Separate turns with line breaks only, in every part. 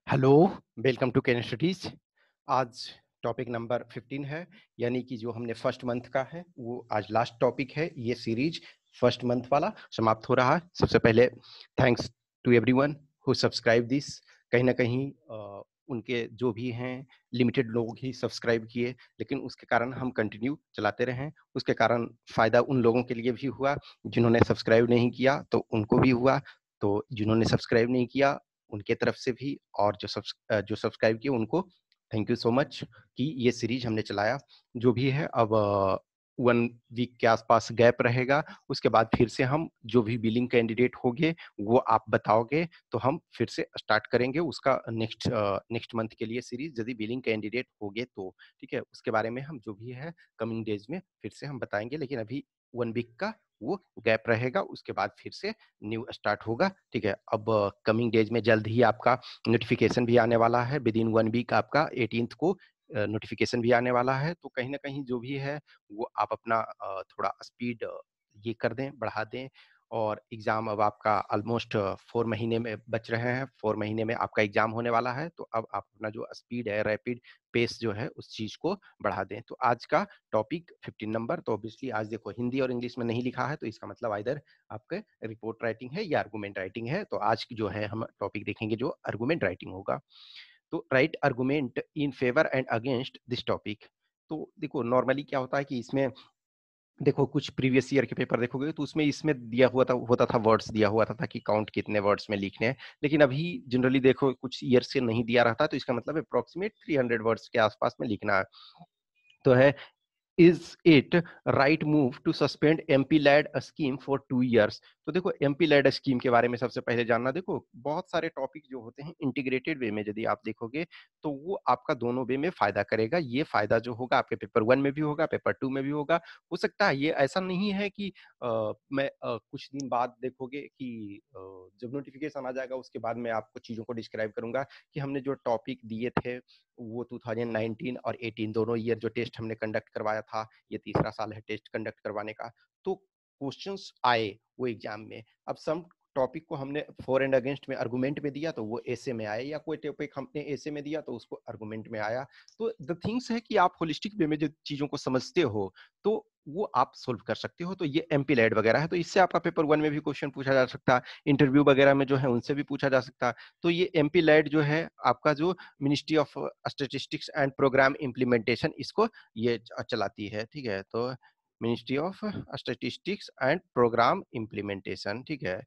Hello, welcome to Ken Studies. आज topic number 15 है, यानी कि जो हमने फर्स्ट मंथ का है वो आज लास्ट टॉपिक है। ये सीरीज फर्स्ट मंथ वाला समाप्त हो रहा है। सबसे पहले thanks to everyone who subscribe this. कहीं ना कहीं उनके जो भी हैं लिमिटेड लोग ही सब्सक्राइब किए, लेकिन उसके कारण हम कंटिन्यू चलाते रहें। उसके कारण फ़ायदा उन लोगों के लिए भी हुआ जिन्होंने सब्सक्राइब नहीं किया, तो उनको भी हुआ। तो जिन्होंने सब्सक्राइब नहीं किया उनके तरफ से भी, और जो सब्सक्राइब किए उनको थैंक यू सो मच कि ये सीरीज हमने चलाया। जो भी है अब 1 वीक के आसपास गैप रहेगा। उसके बाद फिर से हम जो भी बिलिंग कैंडिडेट होंगे वो आप बताओगे तो हम फिर से स्टार्ट करेंगे उसका नेक्स्ट मंथ के लिए सीरीज, यदि बिलिंग कैंडिडेट होंगे तो। ठीक है, उसके बारे में हम जो भी है कमिंग डेज में फिर से हम बताएंगे, लेकिन अभी 1 वीक का वो गैप रहेगा। उसके बाद फिर से न्यू स्टार्ट होगा। ठीक है, अब कमिंग डेज में जल्द ही आपका नोटिफिकेशन भी आने वाला है। विद इन 1 वीक आपका 18th को नोटिफिकेशन भी आने वाला है। तो कहीं ना कहीं जो भी है वो आप अपना थोड़ा स्पीड ये कर दें, बढ़ा दें। और एग्ज़ाम अब आपका ऑलमोस्ट 4 महीने में बच रहे हैं। 4 महीने में आपका एग्ज़ाम होने वाला है, तो अब आप अपना जो स्पीड है, रैपिड पेस जो है उस चीज़ को बढ़ा दें। तो आज का टॉपिक 15 नंबर, तो ऑब्वियसली आज देखो हिंदी और इंग्लिश में नहीं लिखा है, तो इसका मतलब आइदर आपके रिपोर्ट राइटिंग है या आर्गुमेंट राइटिंग है। तो आज की जो है हम टॉपिक देखेंगे जो आर्गुमेंट राइटिंग होगा। तो right argument in favour and against this topic. तो देखो नॉर्मली क्या होता है कि इसमें देखो कुछ प्रीवियस ईयर के पेपर देखोगे तो उसमें इसमें दिया हुआ था, होता था वर्ड्स दिया हुआ था कि काउंट कितने वर्ड्स में लिखने हैं। लेकिन अभी जनरली देखो कुछ ईयर से नहीं दिया रहता, तो इसका मतलब अप्रोक्सीमेट 300 वर्ड्स के आसपास में लिखना है। तो है, is it right move to suspend MP LAD scheme for 2 years। तो देखो एमपी लैड स्कीम के बारे में सबसे पहले जानना। देखो बहुत सारे टॉपिक जो होते हैं इंटीग्रेटेड वे में यदि आप देखोगे तो वो आपका दोनों वे में फायदा करेगा। ये फायदा जो होगा आपके पेपर 1 में भी होगा, पेपर 2 में भी होगा। हो सकता है ये ऐसा नहीं है कि मैं कुछ दिन बाद देखोगे कि जब नोटिफिकेशन आ जाएगा उसके बाद मैं आपको चीज़ों को डिस्क्राइब करूंगा कि हमने जो टॉपिक दिए थे वो 2019 और 18 दोनों ईयर जो टेस्ट हमने कंडक्ट करवाया था, ये तीसरा साल है टेस्ट कंडक्ट करवाने का। तो क्वेश्चंस आए वो एग्जाम में। अब सम टॉपिक को हमने फॉर एंड अगेंस्ट में आर्गुमेंट में दिया तो वो ऐसे में आए, या कोई टॉपिक हमने ऐसे में दिया तो उसको आर्गुमेंट में आया। तो द थिंग्स है कि आप होलिस्टिक वे में जो चीजों को समझते हो तो वो आप सोल्व कर सकते हो। तो ये एमपी लैड वगैरह है, तो इससे आपका पेपर 1 में भी क्वेश्चन पूछा जा सकता है, इंटरव्यू वगैरह में जो है उनसे भी पूछा जा सकता है। तो ये एमपी लैड जो है आपका जो ministry of statistics and programme implementation इसको ये चलाती है। ठीक है, तो ministry of statistics and programme implementation. ठीक है,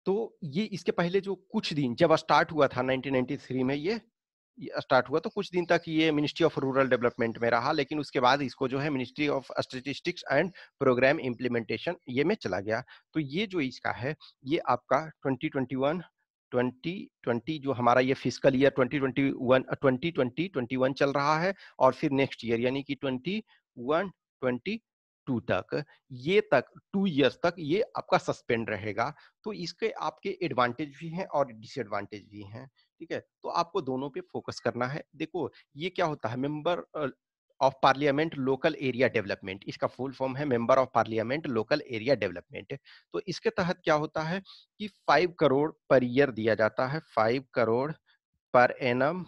तो ये इसके पहले जो कुछ दिन जब स्टार्ट हुआ था 1993 में ये स्टार्ट हुआ, तो कुछ दिन तक ये मिनिस्ट्री ऑफ रूरल डेवलपमेंट में रहा, लेकिन उसके बाद इसको जो है ministry of statistics and programme implementation ये में चला गया। तो ये जो इसका है ये आपका 2021 2020 जो हमारा ये फिजिकल ईयर 2021 चल रहा है, और फिर नेक्स्ट ईयर यानी कि 21-22 तक, ये तक 2 years तक ये आपका सस्पेंड रहेगा। तो इसके आपके एडवांटेज भी हैं और डिसएडवांटेज भी हैं। ठीक है, तो आपको दोनों पे फोकस करना है। देखो ये क्या होता है, member of parliament local area development, इसका फुल फॉर्म है member of parliament local area development. तो इसके तहत क्या होता है कि 5 करोड़ पर ईयर दिया जाता है, 5 करोड़ पर एनम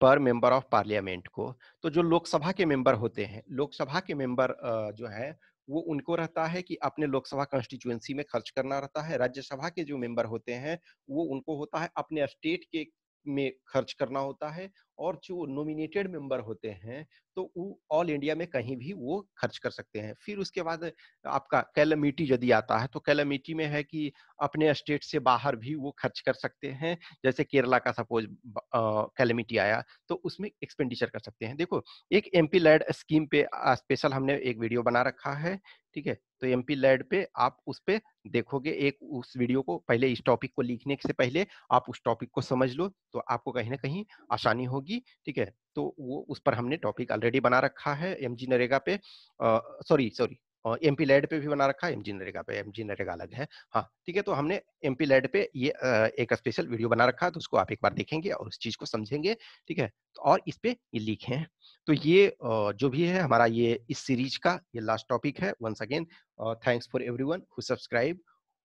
पर मेंबर ऑफ पार्लियामेंट को। तो जो लोकसभा के मेंबर होते हैं, लोकसभा के मेंबर जो है वो उनको रहता है कि अपने लोकसभा कंस्टिट्यूएंसी में खर्च करना रहता है। राज्यसभा के जो मेंबर होते हैं वो उनको होता है अपने स्टेट के में खर्च करना होता है। और जो नॉमिनेटेड मेंबर होते हैं तो वो ऑल इंडिया में कहीं भी वो खर्च कर सकते हैं। फिर उसके बाद आपका कैलमिटी यदि आता है तो कैलमिटी में है कि अपने स्टेट से बाहर भी वो खर्च कर सकते हैं। जैसे केरला का सपोज कैलमिटी आया तो उसमें एक्सपेंडिचर कर सकते हैं। देखो एक एमपी लैड स्कीम पे स्पेशल हमने एक वीडियो बना रखा है। ठीक है, तो एमपी लैड पे आप उस पे देखोगे, एक उस वीडियो को पहले इस टॉपिक को लिखने से पहले आप उस टॉपिक को समझ लो तो आपको कहीं ना कहीं आसानी होगी। ठीक है, तो वो उस पर हमने टॉपिक ऑलरेडी बना रखा है एमजी नरेगा पे, सॉरी सॉरी एमपी लैड पे भी बना रखा है, एमजी नरेगा पे, एमजी नरेगा अलग है। हाँ ठीक है, तो हमने एमपी लैड पे ये एक स्पेशल वीडियो बना रखा है, तो उसको आप एक बार देखेंगे और उस चीज को समझेंगे। ठीक है, तो और इस पे ये लिखे हैं। तो ये जो भी है हमारा ये इस सीरीज का ये लास्ट टॉपिक है। Once again thanks for everyone who subscribe.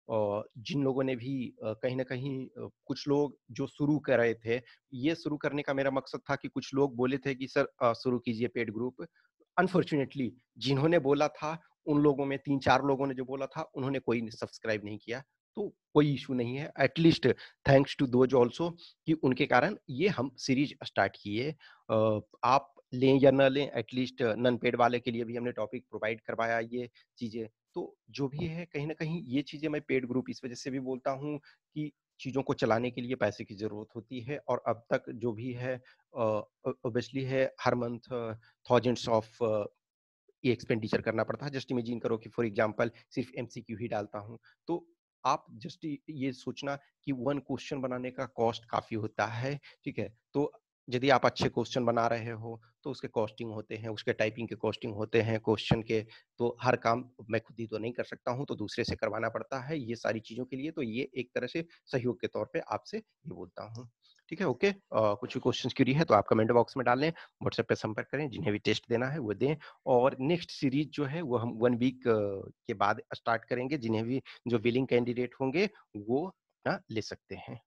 जिन लोगों ने भी कहीं न कहीं कुछ लोग जो शुरू कर रहे थे, ये शुरू करने का मेरा मकसद था कि कुछ लोग बोले थे कि सर शुरू कीजिए पेड ग्रुप। अनफॉर्च्यूनेटली जिन्होंने बोला था, उन लोगों में 3-4 लोगों ने जो बोला था, उन्होंने कोई सब्सक्राइब नहीं किया। तो कोई इश्यू नहीं है। At least thanks to those also कि उनके कारण ये हम सीरीज़ स्टार्ट किए। आप लें या ना लें, एट लीस्ट नॉन पेड वाले के लिए भी हमने टॉपिक प्रोवाइड करवाया ये चीज़ें। तो जो भी है कहीं न कहीं ये चीज़ें मैं पेड ग्रुप इस वज़ह से भी बोलता हूँ कि चीज़ों को चलाने के लिए पैसे की ज़रूरत होती है और अब तक जो भी है ऑब्वियसली है हर मंथ थाउज़ेंड्स ऑफ ये एक्सपेंडिचर करना पड़ता है। जस्ट इमेजिन करो कि फॉर एग्ज़ाम्पल सिर्फ़ एमसीक्यू ही डालता हूँ, तो आप जस्ट ये सोचना कि 1 क्वेश्चन बनाने का कॉस्ट काफ़ी होता है, ठीक है? तो यदि आप अच्छे क्वेश्चन बना रहे हो, तो उसके कॉस्टिंग होते हैं, उसके टाइपिंग के कॉस्टिंग होते हैं क्वेश्चन के, तो हर काम मैं खुद ही तो नहीं कर सकता हूँ, तो दूसरे से करवाना पड़ता है। ये सारी चीज़ों के लिए तो ये एक तरह से सहयोग के तौर पे आपसे ये बोलता हूँ। ठीक है, ओके। कुछ भी क्वेश्चन्स क्वेरी है तो आप कमेंट बॉक्स में डालें, व्हाट्सएप पे संपर्क करें, जिन्हें भी टेस्ट देना है वो दें। और नेक्स्ट सीरीज जो है वो हम 1 वीक के बाद स्टार्ट करेंगे। जिन्हें भी जो विलिंग कैंडिडेट होंगे वो अपना ले सकते हैं।